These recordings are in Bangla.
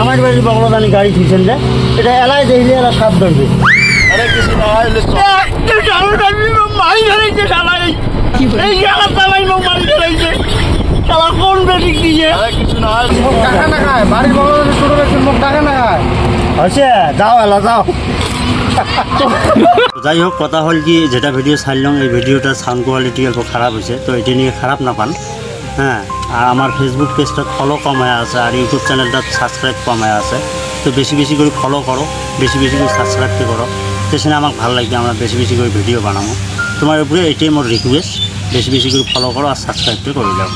জামাই বাড়ি বগলদানি গাড়ি থুইছেন যে এটা এলাই দেখলে এরা সাপ ধরবে। আরে কিছু না হয় মারি ধরেছে শালাই, এই শালা জামাই মুখ মারি ধরেছে শালা কোন বেটি দিয়ে। কিছু না হয় টাকা না খায়, বাড়ির বগলদানি ছোট ব্যক্তির মুখ টাকা না খায়। হচ্ছে যাও এলা যাও। যাই হোক, কথা হল কি যেটা ভিডিও ছাড়লাম এই ভিডিওটার সাউন্ড কোয়ালিটি অল্প খারাপ হয়েছে, তো এটি নিয়ে খারাপ না পান। হ্যাঁ, আর আমার ফেসবুক পেজটা ফলো কমায় আছে আর ইউটিউব চ্যানেলটা সাবস্ক্রাইব কমায় আছে, তো বেশি বেশি করে ফলো করো, বেশি বেশি করে সাবস্ক্রাইব করো, সেখানে আমার ভালো লাগবে, আমরা বেশি বেশি করে ভিডিও বানাবো। তোমার উপরে এটাই আমার রিকোয়েস্ট, বেশি বেশি করে ফলো করো আর সাবস্ক্রাইবটা করে দাও।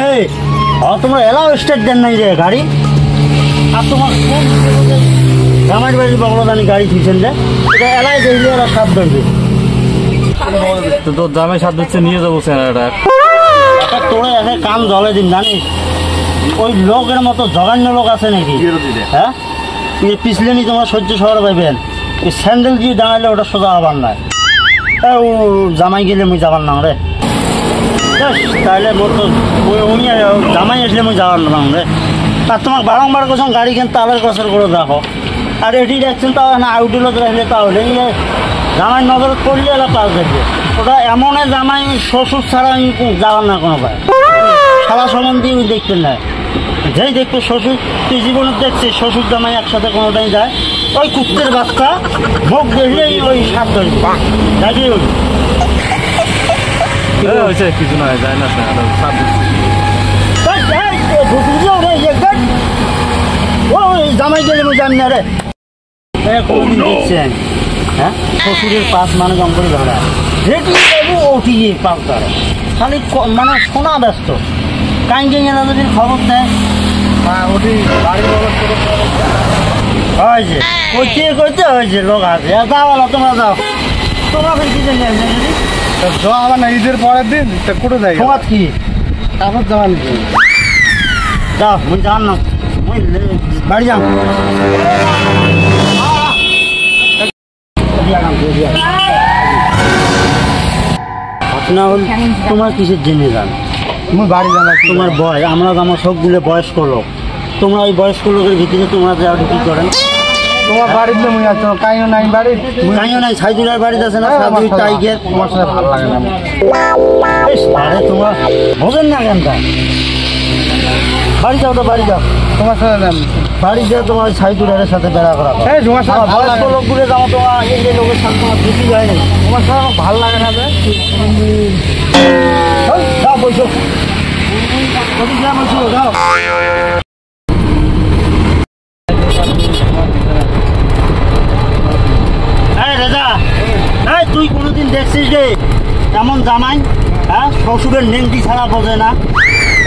এই তোমার এলাও স্টার্ট দেন নাই রে গাড়ি, আর তোমার জামাই বাড়ির বগলদানি গাড়ি থুইছেন যে এটা এলাই দেখলে এরা সাপ ধরবে। তোর জামাই সাপ দিচ্ছে, নিয়ে যাবো স্যার। তোরে এসে কান জলে দিন জানিস, ওই লোকের মতো জঘন্য লোক আছে নাকি? হ্যাঁ, পিছলে নি তোমার সহ্য সহর পাইবেন, ওই স্যান্ডেল দিয়ে দাঁড়াইলে ওটা সোজা হবার নাই। ও জামাই গেলে মুই যাবার না রে, তাহলে মোর তো উনি জামাই আসলে মুই যাবার না রে। আর তোমার বারংবার কোথাও গাড়ি কেন তালের কসর করে দেখো, আর এটি দেখছেন তাও না আউটডোর রাখলে তাহলে জামাই নজরত করলে এলা পাস দেখবে। ওটা এমন জামাই শ্বশুর ছাড়া আমি যাওয়ার না কোনো ভাই, সারা সম্বন্ধে ওই দেখতেন না, যেই দেখতো শ্বশুর, তুই জীবনে দেখছিস শ্বশুর জামাই একসাথে কোনোটাই যায়, ওই কুত্তের বাচ্চা মুখ দেখলেই ওই সাপ ধরবে। যাই ওই কিছু না যায় না জামাই গেলে জানি না রে। কোনদিন দেখছেন হ্যাঁ শ্বশুরের পাঁচ মানুষ অঙ্করে ধরা যেটি দেবো ওটি পাস ধরে, খালি মানে শোনা ব্যস্ত কাইন্ডে এরা যদি খবর দেয় ওটি বাড়ির হয়েছে কইতে কইতে হয়েছে লোক আছে। যাও এলা তোমরা যাও, তোমরা কি আমার না ঈদের পরের দিন কোটে যাই তোমার কি কাপড় জামা নিতে যাও, মুই যান না, মুই বাড়ি যাও। ঘটনা হল তোমার কিসের জেনে যান, তুমি বাড়ি জানা তোমার বয়স, আমরা আমার সবগুলো বয়স্ক লোক, তোমরা ওই বয়স্ক লোকের ভিতরে তোমরা যে আর কি করেন? তোমার বাড়িতে মুই আছো কাইও নাই বাড়ি, কাইও নাই, ছাইদুলার বাড়িতে আছে না সাধু টাইগের, তোমার সাথে ভালো লাগে না। আরে তোমার বোঝেন না কেন? বাড়ি যাও তো, বাড়ি যাও, তোমার সাথে বাড়ি যাও, তোমার ছাইদুলারের সাথে বেড়া করা। তোমার সাথে বয়স্ক লোকগুলো যাও, তোমার এই লোকের সাথে তোমার বেশি যায় না, তোমার সাথে আমার ভালো লাগে না। যাও বলছো যাও। তুই কোনোদিন দেখছিস রে এমন জামাই? হ্যাঁ, শ্বশুরের নেংটি ছাড়া বোঝে না।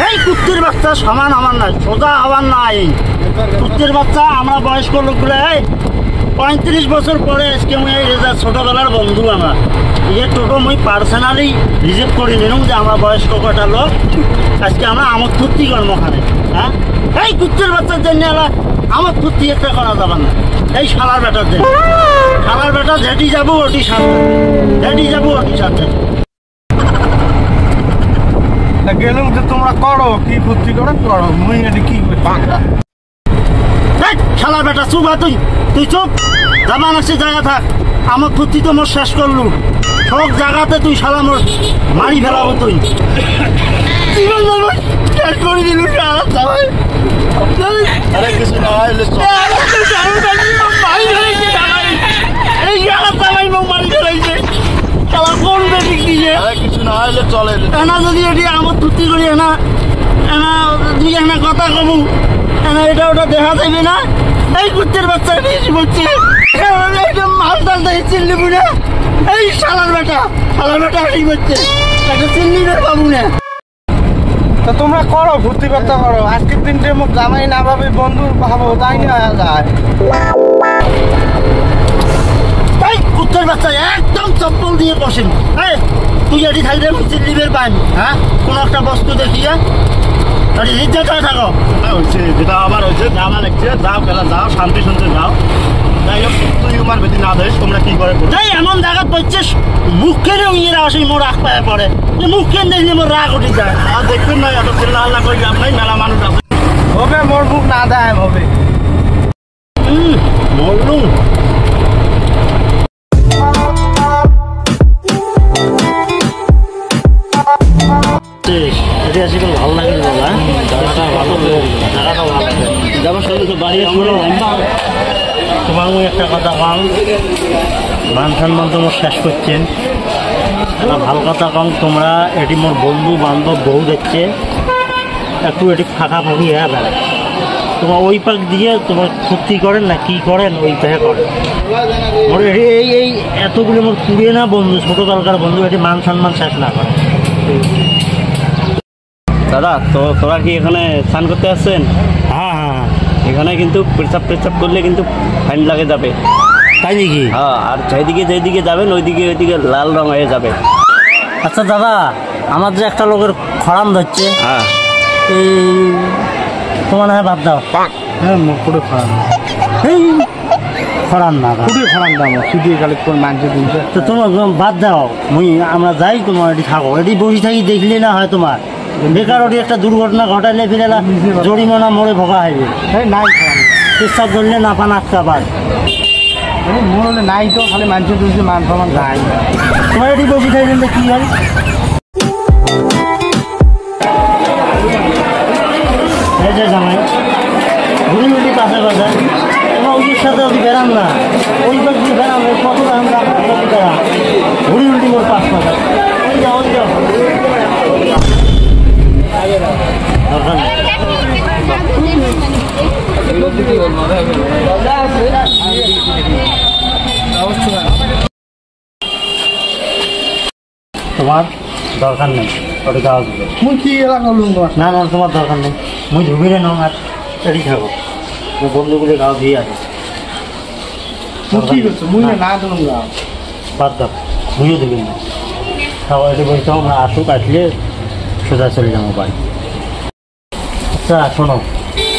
এই কুত্তের বাচ্চা সমান আমার নাই, সোজা হবার নাই কুত্তের বাচ্চা। আমরা বয়স্ক লোকগুলো এই 35 বছর পরে আজকে মুই এই রেজা ছোটবেলার বন্ধু আমার এই টোটো মুই পার্সোনালি রিজার্ভ করে নিলাম যে আমরা বয়স্ক কটা লোক আজকে আমরা আমোদ ফুর্তি করবো ওখানে। হ্যাঁ, এই কুত্তের বাচ্চার জন্য আমোদ ফুর্তি একটা করা যাবে না, এই শালার বেটার জন্য। শালার বেটা যেটি যাবো ওটি সাথে, যেটি যাবো ওটি সাথে গেলুম যে তোমরা করো কি ফুর্তি করো করো, মুই এটি কি শালার বেটা চুপ। তুই তুই চুপ, জামান আসছে জায়গা থাক, আমার ফুর্তি তো মোর শেষ করলু, সব জায়গাতে তুই শালা মোর মারি ফেলাবো। তুই শেষ করে দিলু কিছু না হয় এই জামাই মুখ মারি ফেলাইছে শালা কোন বেটি দিয়ে। কিছু না হলে চলে এনা যদি এটি আমার ফুর্তি করি এনা এনা দুই এনা কথা কমু এনা এটা ওটা দেখা যাবে না। এই কুত্তের বাচ্চা বেশি বলছে মাল ডাল দেয় চিল্লিবু না, এই শালার বেটা হাসি করছে একটা চিল্লি বের পাবো না। তো তোমরা করো ফুর্তি বার্তা করো, আজকের দিনটা মুখ জামাই না ভাবে বন্ধু ভাবো, তাই না যায়। তাই কুত্তের বাচ্চা একদম চপ্পল দিয়ে বসেন। তুই এটি থাকলে চিল্লি বের পাই। হ্যাঁ, কোনো একটা বস্তু দেখিয়ে থাকো, যেটা আবার হয়েছে জামা লাগছে, যাও খেলা যাও, শান্তি শুনতে যাও। যাই হোক তুই আমার বেশি না দেয় তোমরা কি করে তাই এমন জায়গা পড়ছিস মুখ কেনে উইয়েরা আসে মোর রাগ পায়ে পড়ে মুখ কেন দেখলে মোর রাগ উঠে যায়। আর দেখবেন না এত চিল্লা হাল্লা করে লাভ নাই, মেলা মানুষ আছে। হবে মোর মুখ না দেয় হবে মরলুম এটা আসলে ভালো লাগে বলা জায়গাটা ভালো লাগে যাবার সাথে তো বাড়ি শুনো তোমার একটা কথা কম মান সম্মান তোমার শেষ করছেন একটা ভালো কথা কম তোমরা এটি মোর বন্ধু বান্ধব বউ দেখছে একটু এটি ফাঁকাফাঁকি হ্যাঁ বেড়ায় তোমার ওই পাক দিয়ে তোমার ক্ষতি করেন না কি করেন ওই পাকে করেন মোর এই এতগুলো মোর পুড়িয়ে না বন্ধু ছোটোকালকার বন্ধু এটি মান সম্মান শেষ না করে। দাদা তো তোরা কি এখানে স্নান করতে আসছেন? হ্যাঁ হ্যাঁ এখানে কিন্তু পেচ্ছাপ করলে কিন্তু ফাইন লাগে যাবে। তাই নাকি? হ্যাঁ, আর যেদিকে যাবেন ওইদিকে লাল রং হয়ে যাবে। আচ্ছা দাদা আমার যে একটা লোকের খরাম ধরছে হ্যাঁ এই তোমার হ্যাঁ বাদ দাও হ্যাঁ মোর পুরো খারাপ এই খরাম না পুরো খারাপ দাম সিটি কালেক্ট করে মানছে দিনছে তো তোমার বাদ দাও আমরা যাই তোমার এটি থাকো এটি বসে থাকি দেখলে না হয় তোমার বেকার ওটি একটা দুর্ঘটনা ঘটাইলে ফিরেলা জরিমানা মোড়ে ভোগা হইবে নাই খারাপ পেশাব ধরলে না পান আটকাবার মোর হলে নাই তো খালি মানছে দিনছে মান প্রমাণ যায় তোমার এটি বসে থাকলে কি হয় এই যে জামাই ঘুরি ঘুরি পাশে পাশে তোমার ওইটির সাথে ওটি বেড়ান না ওই পাশ দিয়ে বেড়ান কত আমরা বেড়ান ঘুরি উল্টি মোর পাশ পাশে ওই যাও ওই যাও দরকার নেই। তোমার দরকার নেই ওটা গাওয়া দিবে মুই কি এলাকা না না তোমার দরকার নেই মুই ঢুবি রে আর এটি থাকো বন্ধুগুলি গাও দিয়ে আছে কি করছো মুই না তুমি গাও বাদ দাও মুইও দেবেন না খাওয়া এটি বলতে আমরা আসুক আসলে সোজা চলে যাবো বাড়ি। আচ্ছা শোনো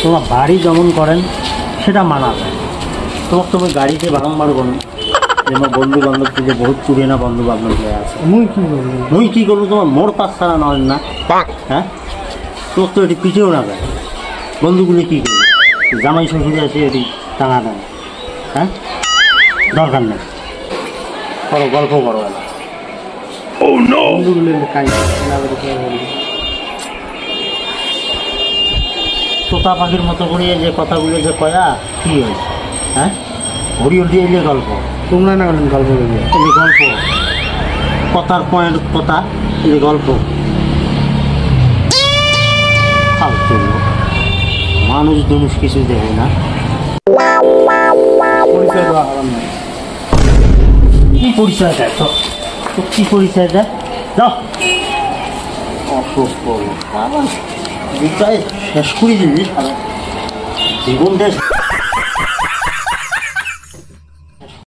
তোমার বাড়ি যেমন করেন সেটা মানা যায় তোমার তুমি গাড়িতে বারংবার বলো যে আমার বন্ধু বান্ধব থেকে বহুত পুরিয়ে না বন্ধু বান্ধব হয়ে আছে মুই কি করবো তোমার মোড় পাশ ছাড়া নয় না হ্যাঁ তোর তো এটি পিছিয়েও না যায় বন্ধুগুলি কী করবে জামাই শ্বশুরে আছে এটি টাঙা টাঙা হ্যাঁ দরকার নেই করো গল্প করো তোতা পাখির মতো করে যে কথাগুলো যে কয়া কি হয়েছে হ্যাঁ ঘুরি উল্টি এলে গল্প তোমরা না বলেন গল্প করবে এলে গল্প কথার পয়েন্ট কথা এলে গল্প ফালতু লোক। মানুষ দুনুষ কিছু দেবে না পরিচয় দেওয়া হারাম নাই কি পরিচয় দেয় তো কি পরিচয় দেয় যাও অসুস্থ দুটাই শেষ করে দিলি জীবনটা